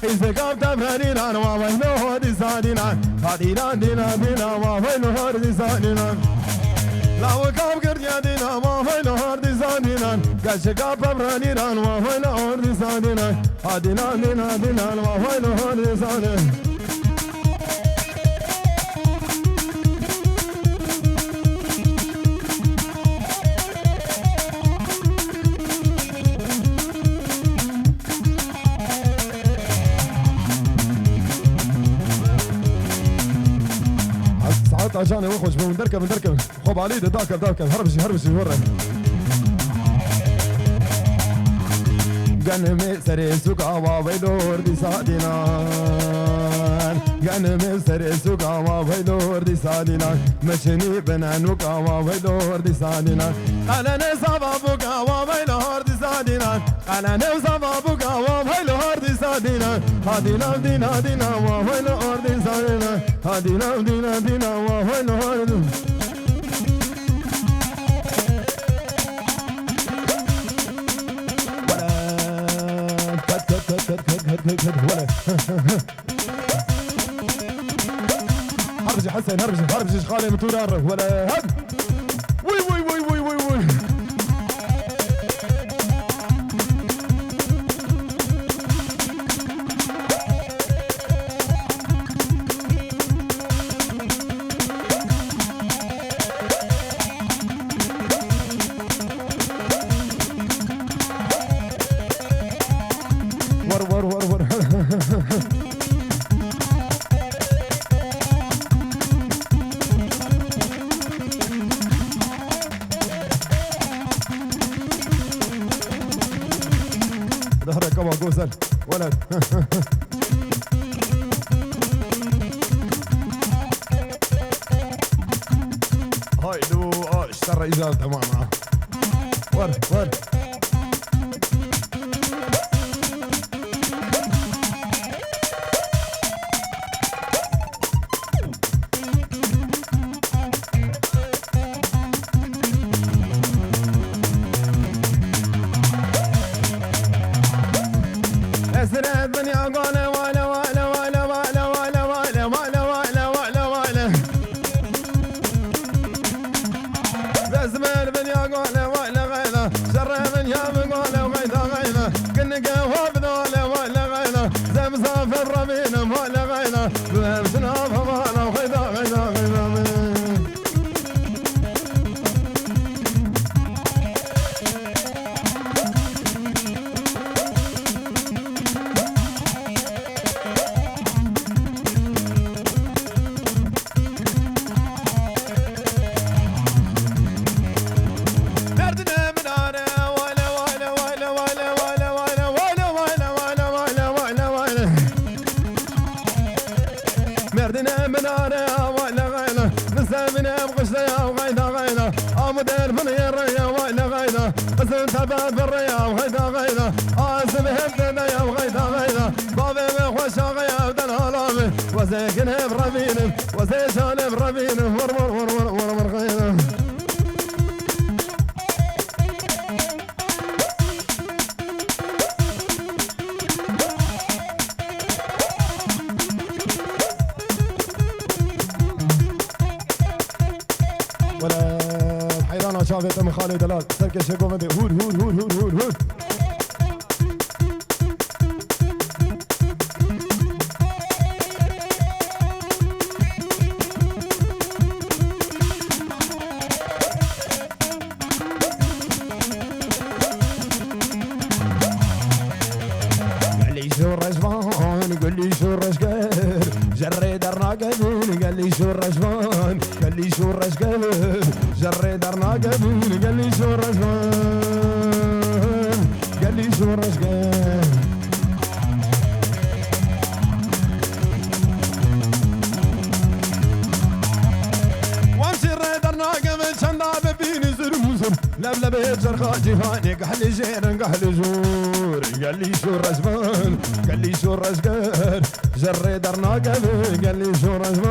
إذا قام تبرنينا ووينو هودي سادينا هادينا دينا دينا ووينو هودي سادينا لا وقام قريا دينا ووينو هودي سادينا قاش قام تبرنينا ووينو هودي سادينا هادينا دينا دينا ووينو هودي سادينا عشان يخرج من دركب خب علي داكب هربش ورا قنمي سري سوق ويدور دي سادينان قنمي سري سوق ويدور دي سادينان مشني بنانوك ويدور دي سادينان انا نسبابك ويدور دي سادينان انا نسبابك ويدور دي سادينان هادينا دينا دينا ويدور دي سادينان هادينا دينا دينا ويدور دي ولا هربج حسن هربج خالي متورار ولا هب وي وي وي وي وي وي ور ظهرك ابو قوسل ولد هاي دو اشترى اجازه تماما ور مردنا منارة ولا غينا نسابنا بقشتيا وغيدا غينا أمدير من يريا ولا غينا اسم تباب الريا وغيدا غينا اسم هبتنا يا وغيدا غينا بابي بخوشا غيا ودن هلامي وزيكن بربينم وزيشان بربينم ور غينا ولا حيران شافت من خالد دلال سركه شكو مدي هود قال لي شو الرجفان قال لي شو الرجال جري درنا قبل قال لي شو الرجفان قال لي شو الرجال جري درنا قبل قال لي شو الرجفان قال لي شو الرجال وامشي درنا قبل شندا ببيني زرموزر لبلبيت جرخا جهاني قحلي جيرن قحلي زور قال لي شو الرجفان قال لي شو الرجال جري درنا قبل قال لي شو الرجفان